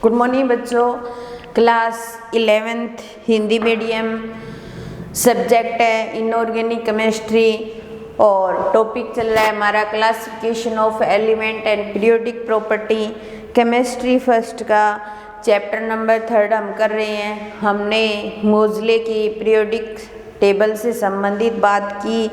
Good morning बच्चों। Class 11th Hindi medium, subject है inorganic chemistry और टॉपिक चल रहा है हमारा classification of element and periodic property. Chemistry first का चैप्टर नंबर 3 हम कर रहे हैं। हमने मोज़ले की पीरियोडिक टेबल से संबंधित बात की,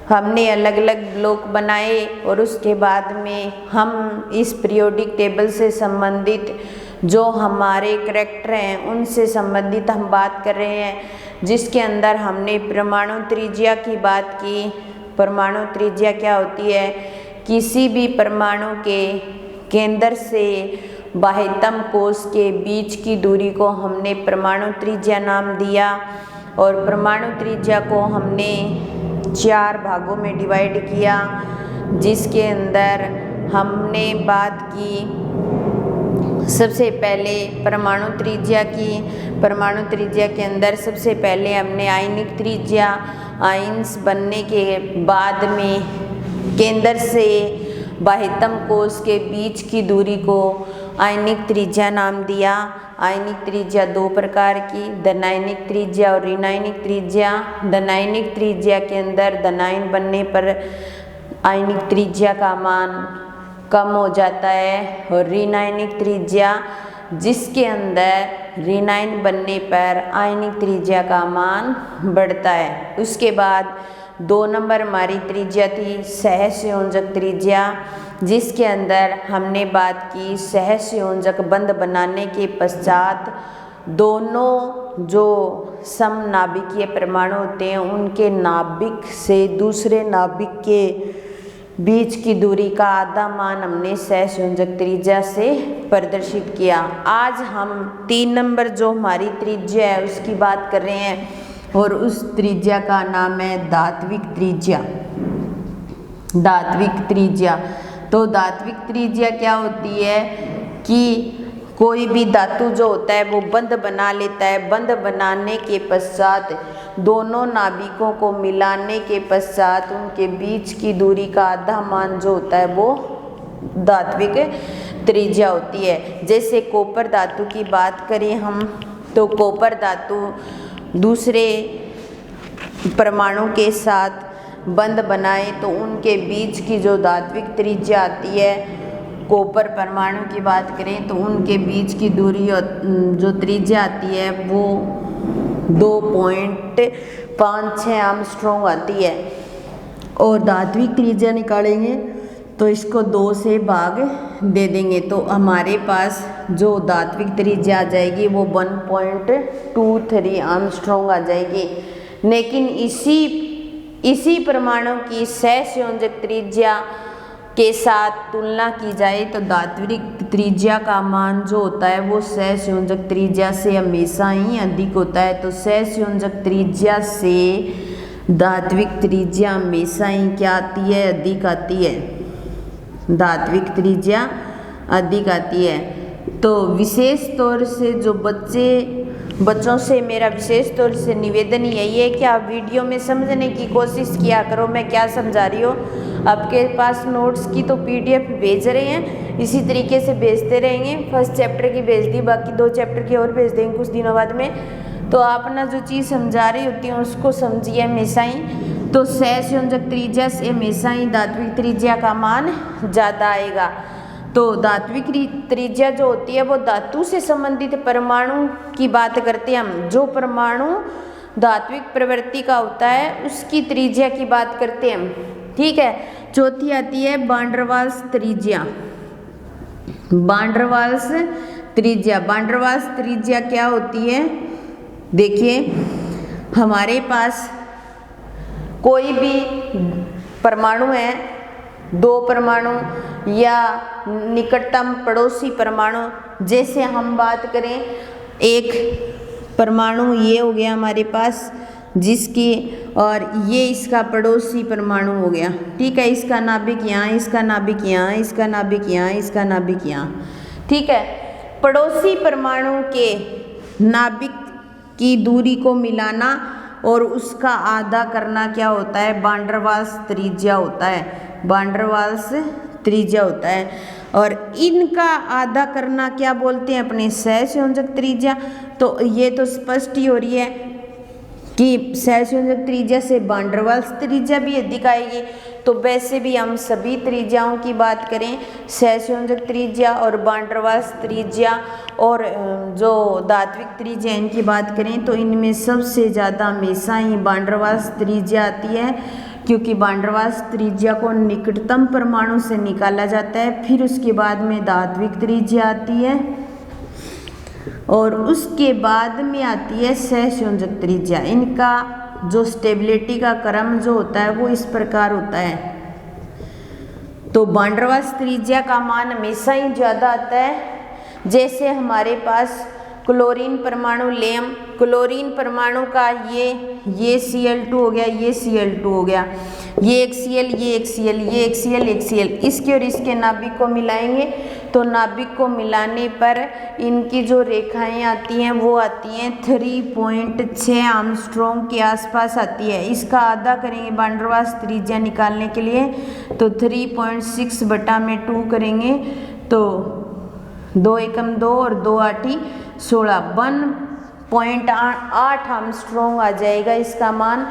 हमने अलग अलग ब्लॉक बनाए और उसके बाद में हम इस पीरियोडिक टेबल से संबंधित जो हमारे करैक्टर हैं उनसे संबंधित हम बात कर रहे हैं, जिसके अंदर हमने परमाणु त्रिज्या की बात की। परमाणु त्रिज्या क्या होती है? किसी भी परमाणु के केंद्र से बाह्यतम कोश के बीच की दूरी को हमने परमाणु त्रिज्या नाम दिया और परमाणु त्रिज्या को हमने 4 भागों में डिवाइड किया, जिसके अंदर हमने बात की सबसे पहले परमाणु त्रिज्या की। परमाणु त्रिज्या के अंदर सबसे पहले हमने आयनिक त्रिज्या, आयंस बनने के बाद में केंद्र से बाह्यतम कोश के बीच की दूरी को आयनिक त्रिज्या नाम दिया। आयनिक त्रिज्या 2 प्रकार की, धनायनिक त्रिज्या और ऋणायनिक त्रिज्या। धनायनिक त्रिज्या के अंदर धनायन बनने पर आयनिक त्रिज्या का मान कम हो जाता है और ऋणायनिक त्रिज्या जिसके अंदर ऋणायन बनने पर आयनिक त्रिज्या का मान बढ़ता है। उसके बाद 2 नंबर हमारी त्रिज्या थी सहसंयोजक त्रिज्या, जिसके अंदर हमने बात की सहसंयोजक बंध बनाने के पश्चात दोनों जो समनाभिकीय परमाणु होते हैं उनके नाभिक से दूसरे नाभिक के बीच की दूरी का आधा मान हमने सहसंयोजक त्रिज्या से प्रदर्शित किया। आज हम 3 नंबर जो हमारी त्रिज्या है उसकी बात कर रहे हैं और उस त्रिज्या का नाम है धात्विक त्रिज्या। धात्विक त्रिज्या, तो धात्विक त्रिज्या क्या होती है कि कोई भी धातु जो होता है वो बंध बना लेता है। बंध बनाने के पश्चात दोनों नाभिकों को मिलाने के पश्चात उनके बीच की दूरी का आधा मान जो होता है वो धात्विक त्रिज्या होती है। जैसे कॉपर धातु की बात करें हम, तो कॉपर धातु दूसरे परमाणु के साथ बंध बनाए तो उनके बीच की जो धात्विक त्रिज्या आती है, कॉपर परमाणु की बात करें तो उनके बीच की दूरी जो त्रिज्या आती है वो 2.56 आर्मस्ट्रॉन्ग आती है। और धात्विक त्रिज्या निकालेंगे तो इसको 2 से भाग दे देंगे तो हमारे पास जो धात्विक त्रिज्या आ जाएगी वो 1.23 आर्मस्ट्रॉन्ग आ जाएगी। लेकिन इसी परमाणु की सहसंयोजक त्रिज्या के साथ तुलना की जाए तो धात्विक त्रिज्या का मान जो होता है वो सहसंयोजक त्रिज्या से हमेशा ही अधिक होता है। तो सहसंयोजक त्रिज्या से धात्विक त्रिज्या हमेशा ही क्या आती है? अधिक आती है। धात्विक त्रिज्या अधिक आती है। तो विशेष तौर से जो बच्चों से मेरा विशेष तौर से निवेदन यही है कि आप वीडियो में समझने की कोशिश किया करो मैं क्या समझा रही हूँ। आपके पास नोट्स की तो PDF भेज रहे हैं, इसी तरीके से भेजते रहेंगे। फर्स्ट चैप्टर की भेज दी, बाकी 2 चैप्टर की और भेज देंगे कुछ दिनों बाद में। तो आप ना जो चीज़ समझा रही होती है उसको समझिए हमेशा ही। तो सहसंयोजक त्रिज्या से हमेशा ही धात्विक त्रिज्या का मान ज़्यादा आएगा। तो धात्विक त्रिज्या जो होती है वो धातु से संबंधित परमाणु की बात करते हैं हम। जो परमाणु धात्विक प्रवृत्ति का होता है उसकी त्रिज्या की बात करते हैं हम, ठीक है। चौथी आती है वान डेर वाल्स त्रिज्या। वान डेर वाल्स त्रिज्या, वान डेर वाल्स त्रिज्या क्या होती है? देखिए, हमारे पास कोई भी परमाणु है, 2 परमाणु या निकटतम पड़ोसी परमाणु, जैसे हम बात करें एक परमाणु ये हो गया हमारे पास जिसकी, और ये इसका पड़ोसी परमाणु हो गया, ठीक है। इसका नाभिक यहाँ, इसका नाभिक यहाँ, इसका नाभिक यहाँ, इसका नाभिक यहाँ, ठीक है। पड़ोसी परमाणु के नाभिक की दूरी को मिलाना और उसका आधा करना क्या होता है? वान डेर वाल्स त्रिज्या होता है। वान डेर वाल्स त्रिज्या होता है। और इनका आधा करना क्या बोलते हैं, अपने सहसंयोजक त्रिज्या। तो ये तो स्पष्ट ही हो रही है कि सहसंयोजक त्रिज्या से वान डेर वाल्स त्रिज्या भी अधिक आएगी। तो वैसे भी हम सभी त्रिज्याओं की बात करें, सहसंयोजक त्रिज्या और वान डेर वाल्स त्रिज्या और जो धात्विक त्रिज्या इनकी बात करें, तो इनमें सबसे ज़्यादा हमेशा ही वान डेर वाल्स त्रिज्या आती है, क्योंकि वान डेर वाल्स त्रिज्या को निकटतम परमाणु से निकाला जाता है। फिर उसके बाद में धात्विक त्रिज्या आती है और उसके बाद में आती है सहसंयोजक त्रिज्या। इनका जो स्टेबिलिटी का क्रम जो होता है वो इस प्रकार होता है। तो वान डेर वाल्स त्रिज्या का मान हमेशा ही ज़्यादा आता है। जैसे हमारे पास क्लोरीन परमाणु लेम, क्लोरीन परमाणु का ये Cl2 हो गया, ये Cl2 हो गया, ये एक Cl, ये एक Cl, ये एक Cl, एक Cl, इसके और इसके नाभिक को मिलाएंगे तो नाभिक को मिलाने पर इनकी जो रेखाएं आती हैं वो आती हैं 3.6 आर्मस्ट्रॉन्ग के आसपास आती है। इसका आधा करेंगे वान डेर वाल्स त्रिज्या निकालने के लिए, तो 3.6 बटा में 2 करेंगे तो 2 एकम 2 और 2 आठी 16, 1.8 आर्मस्ट्रॉन्ग आ जाएगा इसका मान,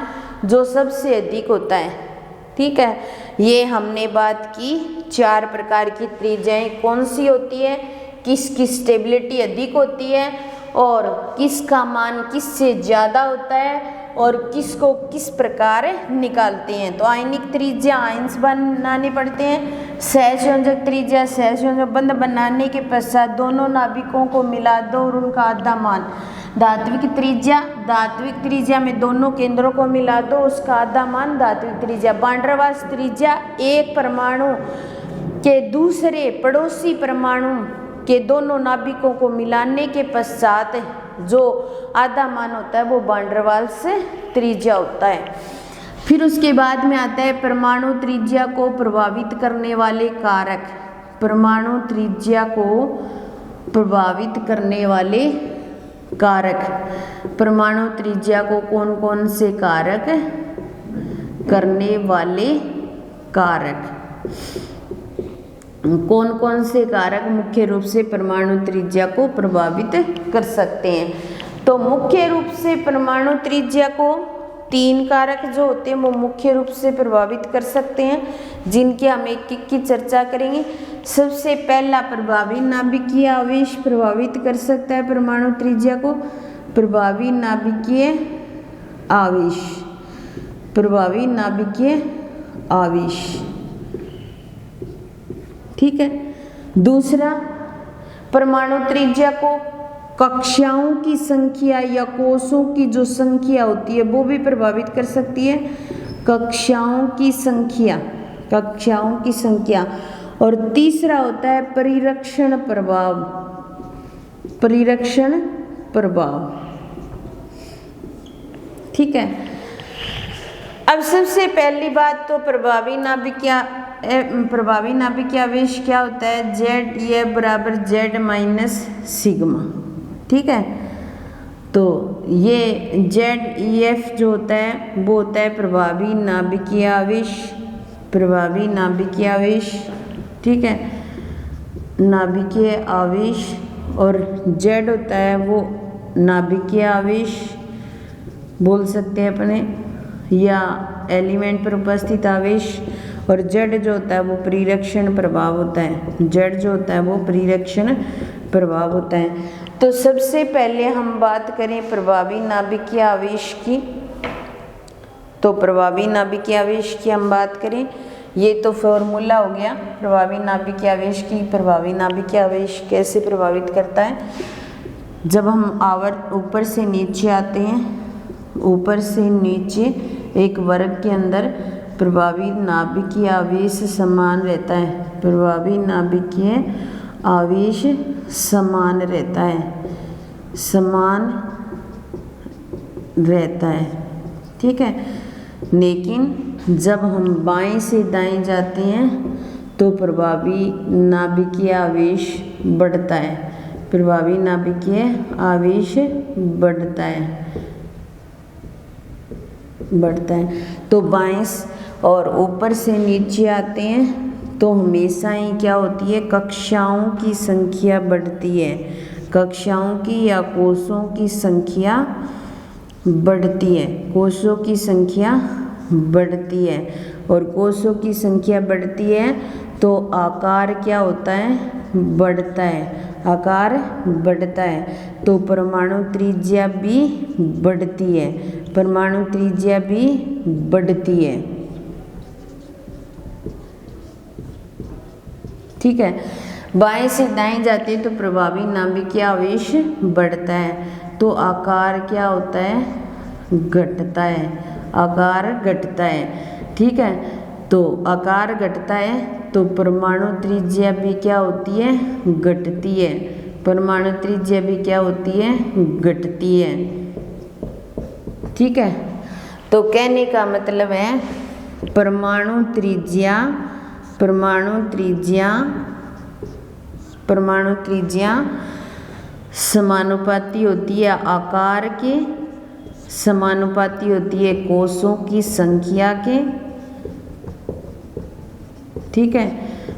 जो सबसे अधिक होता है। ठीक है, ये हमने बात की 4 प्रकार की त्रिज्याएं कौन सी होती है, किसकी स्टेबिलिटी अधिक होती है और किसका मान किससे ज़्यादा होता है और किसको किस प्रकार निकालते हैं। तो आयनिक त्रिज्या आयंस बनाने पड़ते हैं, सहसंयोजक त्रिज्या सहसंयोजक बंध बनाने के पश्चात दोनों नाभिकों को मिला दो और उनका आधा मान। धात्विक त्रिज्या में दोनों केंद्रों को मिला दो, उसका आधा मान धात्विक त्रिज्या। वान डेर वाल्स त्रिज्या एक परमाणु के दूसरे पड़ोसी परमाणु के दोनों नाभिकों को मिलाने के पश्चात जो आधा मान होता है वो वान डेर वाल्स त्रिज्या होता है। फिर उसके बाद में आता है परमाणु त्रिज्या को प्रभावित करने वाले कारक। परमाणु त्रिज्या को प्रभावित करने वाले कारक, परमाणु त्रिज्या को कौन कौन से कारक करने वाले कारक, कौन कौन से कारक मुख्य रूप से परमाणु त्रिज्या को प्रभावित कर सकते हैं। तो मुख्य रूप से परमाणु त्रिज्या को 3 कारक जो होते हैं वो मुख्य रूप से प्रभावित कर सकते हैं, जिनकी हम एक एक की चर्चा करेंगे। सबसे पहला प्रभावी नाभिकीय आवेश प्रभावित कर सकता है परमाणु त्रिज्या को। प्रभावी नाभिकीय आवेश, प्रभावी नाभिकीय आवेश, ठीक है। दूसरा, परमाणु त्रिज्या को कक्षाओं की संख्या या कोषों की जो संख्या होती है वो भी प्रभावित कर सकती है। कक्षाओं की संख्या, कक्षाओं की संख्या। और तीसरा होता है परिरक्षण प्रभाव, परिरक्षण प्रभाव, ठीक है। अब सबसे पहली बात तो प्रभावी नाभिकीय आवेश क्या होता है, ZEF बराबर Z माइनस सिग्मा, ठीक है। तो ये ZEF जो होता है वो होता है प्रभावी नाभिकीय आवेश, प्रभावी नाभिकीय आवेश, ठीक है, नाभिकीय आवेश। और Z होता है वो नाभिकीय आवेश बोल सकते हैं अपने, या एलिमेंट पर उपस्थित आवेश। और Z जो होता है वो परिरक्षण प्रभाव होता है, Z जो होता है वो परिरक्षण प्रभाव होता है। तो सबसे पहले हम बात करें प्रभावी नाभिकीय आवेश की। तो प्रभावी नाभिकीय आवेश की हम बात करें, ये तो फॉर्मूला हो गया प्रभावी नाभिकीय आवेश की। प्रभावी नाभिकीय आवेश कैसे प्रभावित करता है, जब हम आवर्त ऊपर से नीचे आते हैं, ऊपर से नीचे एक वर्ग के अंदर प्रभावी नाभिकीय आवेश समान रहता है, प्रभावी नाभिकीय आवेश समान रहता है, समान रहता है, ठीक है। लेकिन जब हम बाएं से दाएं जाते हैं तो प्रभावी नाभिकीय आवेश बढ़ता है, प्रभावी नाभिकीय आवेश बढ़ता है, बढ़ता है। तो बाएं और ऊपर से नीचे आते हैं तो हमेशा ही क्या होती है, कक्षाओं की संख्या बढ़ती है, कक्षाओं की या कोषों की संख्या बढ़ती है, कोषों की संख्या बढ़ती है। और कोषों की संख्या बढ़ती है तो आकार क्या होता है, बढ़ता है, आकार बढ़ता है। तो परमाणु त्रिज्या भी बढ़ती है, परमाणु त्रिज्या भी बढ़ती है। ठीक है, बाएं से दाएं जाते हैं तो प्रभावी नाभिकीय आवेश बढ़ता है, तो आकार क्या होता है, घटता है, आकार घटता है। ठीक है, तो आकार घटता है तो परमाणु त्रिज्या भी क्या होती है, घटती है, परमाणु त्रिज्या भी क्या होती है, घटती है। ठीक है, तो कहने का मतलब है परमाणु त्रिज्या, परमाणु त्रिज्या, परमाणु त्रिज्या समानुपाती होती है आकार के, समानुपाती होती है कोषों की संख्या के। ठीक है,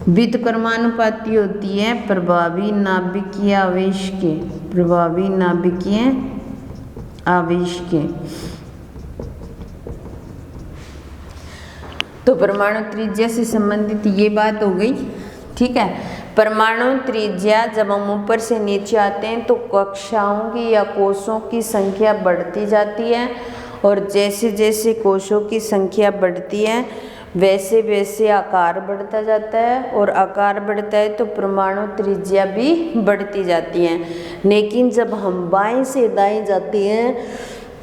व्युत्क्रमानुपाती होती है प्रभावी नाभिकीय आवेश के, प्रभावी नाभिकीय आवेश के। तो परमाणु त्रिज्या से संबंधित ये बात हो गई। ठीक है, परमाणु त्रिज्या जब हम ऊपर से नीचे आते हैं तो कक्षाओं की या कोषों की संख्या बढ़ती जाती है, और जैसे जैसे कोषों की संख्या बढ़ती है वैसे वैसे आकार बढ़ता जाता है, और आकार बढ़ता है तो परमाणु त्रिज्या भी बढ़ती जाती है। लेकिन जब हम बाएं से दाएं जाते हैं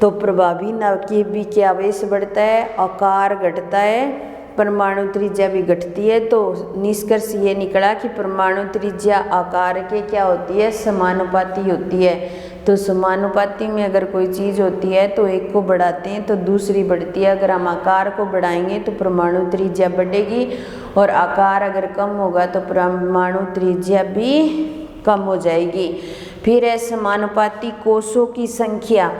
तो प्रभावी नाभिकीय आवेश बढ़ता है, आकार घटता है, परमाणु त्रिज्या भी घटती है। तो निष्कर्ष ये निकला कि परमाणु त्रिज्या आकार के क्या होती है, समानुपाती होती है। तो समानुपाती में अगर कोई चीज़ होती है तो एक को बढ़ाते हैं तो दूसरी बढ़ती है। अगर हम आकार को बढ़ाएंगे तो परमाणु त्रिज्या बढ़ेगी, और आकार अगर कम होगा तो परमाणु त्रिज्या भी कम हो जाएगी। फिर है समानुपाती कोषों की संख्या।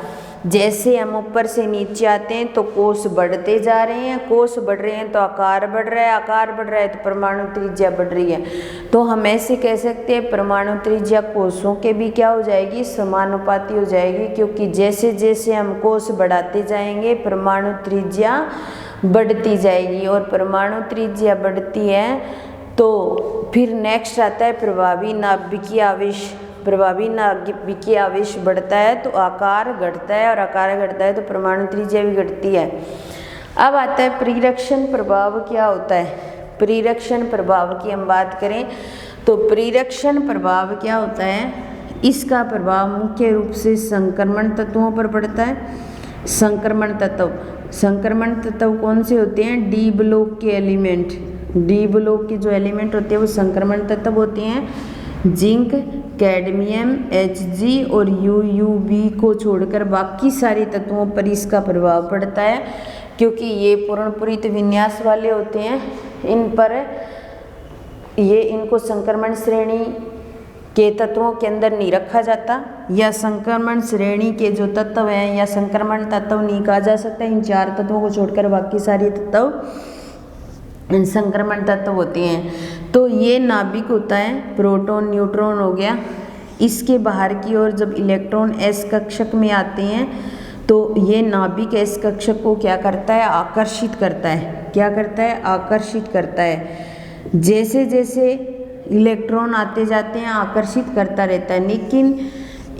जैसे हम ऊपर से नीचे आते हैं तो कोष बढ़ते जा रहे हैं, कोष बढ़ रहे हैं तो आकार बढ़ रहा है, आकार बढ़ रहा है तो परमाणु त्रिज्या बढ़ रही है। तो हम ऐसे कह सकते हैं परमाणु त्रिज्या कोषों के भी क्या हो जाएगी, समानुपाती हो जाएगी, क्योंकि जैसे जैसे हम कोष बढ़ाते जाएंगे परमाणु त्रिज्या बढ़ती जाएगी। और परमाणु त्रिज्या बढ़ती है तो फिर नेक्स्ट आता है प्रभावी नाभिकीय आवेश। प्रभावी नाभिकीय आवेश बढ़ता है तो आकार घटता है, और आकार घटता है तो परमाणु त्रिज्या भी घटती है। अब आता है प्रीरक्षण प्रभाव क्या होता है। प्रीरक्षण प्रभाव की हम बात करें तो प्रीरक्षण प्रभाव क्या होता है, इसका प्रभाव मुख्य रूप से संक्रमण तत्वों पर पड़ता है। संक्रमण तत्व, संक्रमण तत्व कौन से होते हैं, डी ब्लॉक के एलिमेंट, डी ब्लॉक के जो एलिमेंट होते हैं वो संक्रमण तत्व होते हैं। जिंक, कैडमियम, Hg और UUV को छोड़कर बाकी सारे तत्वों पर इसका प्रभाव पड़ता है, क्योंकि ये पूर्णपुरित विन्यास वाले होते हैं। इन पर ये इनको संक्रमण श्रेणी के तत्वों के अंदर नहीं रखा जाता, या संक्रमण श्रेणी के जो तत्व हैं या संक्रमण तत्व नहीं कहा जा सकता। इन चार तत्वों को छोड़कर बाकी सारे तत्व संक्रमण तत्व होते हैं। तो ये नाभिक होता है, प्रोटॉन न्यूट्रॉन हो गया, इसके बाहर की ओर जब इलेक्ट्रॉन एस कक्षक में आते हैं तो ये नाभिक एस कक्षक को क्या करता है, आकर्षित करता है। क्या करता है, आकर्षित करता है। जैसे जैसे इलेक्ट्रॉन आते जाते हैं आकर्षित करता रहता है, लेकिन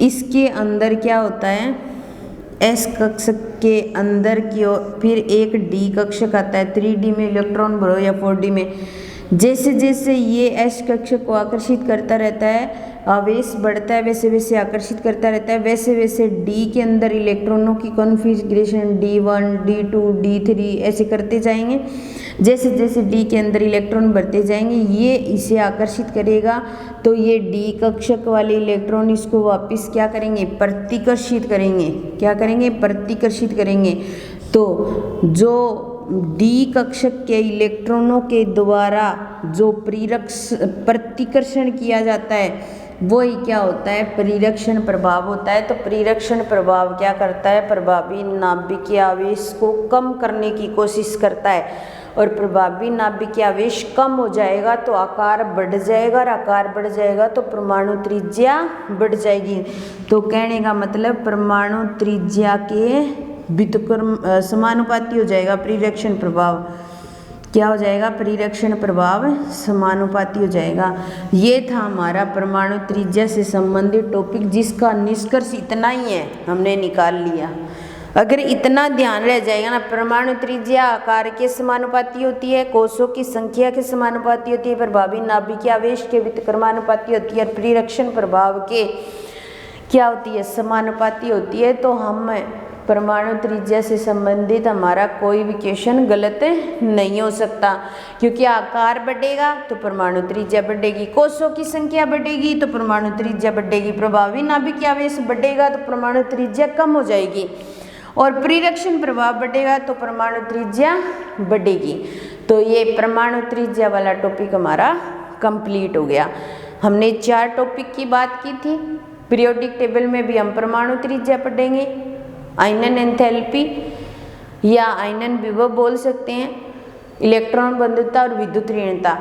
इसके अंदर क्या होता है, एस कक्षक के अंदर की ओर फिर एक डी कक्षक आता है। 3D में इलेक्ट्रॉन भरो या 4D में, जैसे जैसे ये एस कक्षक को आकर्षित करता रहता है, आवेश बढ़ता है, वैसे वैसे आकर्षित करता रहता है, वैसे वैसे डी के अंदर इलेक्ट्रॉनों की कॉन्फ़िगरेशन D1, D2, D3 ऐसे करते जाएंगे। जैसे जैसे डी के अंदर इलेक्ट्रॉन बढ़ते जाएंगे ये इसे आकर्षित करेगा, तो ये डी कक्षक वाले इलेक्ट्रॉन इसको वापस क्या करेंगे, प्रतिकर्षित करेंगे। क्या करेंगे, प्रतिकर्षित करेंगे। तो जो डी कक्षक के इलेक्ट्रॉनों के द्वारा जो प्रतिकर्षण किया जाता है वो ही क्या होता है, प्रीरक्षण प्रभाव होता है। तो प्रीरक्षण प्रभाव क्या करता है, प्रभावी नाभिकीय आवेश को कम करने की कोशिश करता है। और प्रभावी नाभिकीय आवेश कम हो जाएगा तो आकार बढ़ जाएगा, और आकार बढ़ जाएगा तो परमाणु त्रिज्या बढ़ जाएगी। तो कहने का मतलब परमाणु त्रिज्या के व्युत्क्रम समानुपाती हो जाएगा परिरक्षण प्रभाव। क्या हो जाएगा? परिरक्षण प्रभाव समानुपाती हो जाएगा। ये था हमारा परमाणु त्रिज्या से संबंधित टॉपिक, जिसका निष्कर्ष इतना ही है, हमने निकाल लिया। अगर इतना ध्यान रह जाएगा ना, परमाणु त्रिज्या आकार के समानुपाती होती है, कोषों की संख्या के समानुपाती होती है, प्रभावी नाभिकीय आवेश के व्युत्क्रमानुपाती होती है, और परिरक्षण प्रभाव के क्या होती है? समानुपाती होती है। तो हम परमाणु त्रिज्या से संबंधित हमारा कोई भी क्वेश्चन गलत नहीं हो सकता, क्योंकि आकार बढ़ेगा तो परमाणु त्रिज्या बढ़ेगी, कोषों की संख्या बढ़ेगी तो परमाणु त्रिज्या बढ़ेगी, प्रभावी नाभिकीय आवेश बढ़ेगा तो परमाणु त्रिज्या कम हो जाएगी, और परिरक्षण प्रभाव बढ़ेगा तो परमाणु त्रिज्या बढ़ेगी। तो ये परमाणु त्रिज्या वाला टॉपिक हमारा कंप्लीट हो गया। हमने 4 टॉपिक की बात की थी। पीरियोडिक टेबल में भी हम परमाणु त्रिज्या पढ़ेंगे, आयनन एंथैल्पी या आयनन विभव बोल सकते हैं, इलेक्ट्रॉन बंधुता और विद्युत ऋणता।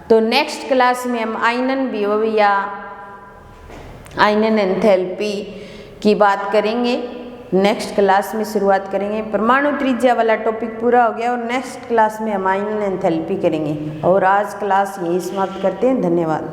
तो नेक्स्ट क्लास में हम आयनन विभव या आयनन एंथैल्पी की बात करेंगे। नेक्स्ट क्लास में शुरुआत करेंगे। परमाणु त्रिज्या वाला टॉपिक पूरा हो गया, और नेक्स्ट क्लास में हम आयनन एंथैल्पी करेंगे। और आज क्लास यही समाप्त करते हैं। धन्यवाद।